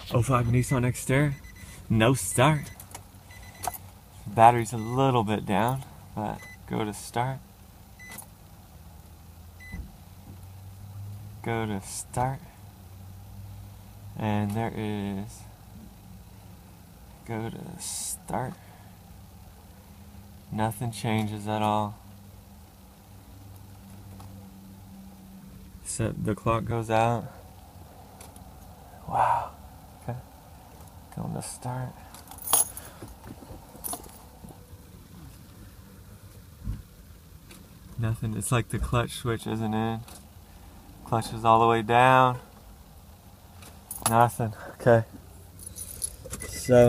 05 Nissan Xterra, no start. Battery's a little bit down, but go to start. Go to start. And there is, go to start. Nothing changes at all. So the clock goes out. Wow. Okay. Going to start. Nothing. It's like the clutch switch isn't in. Clutch is all the way down. Nothing. Okay. So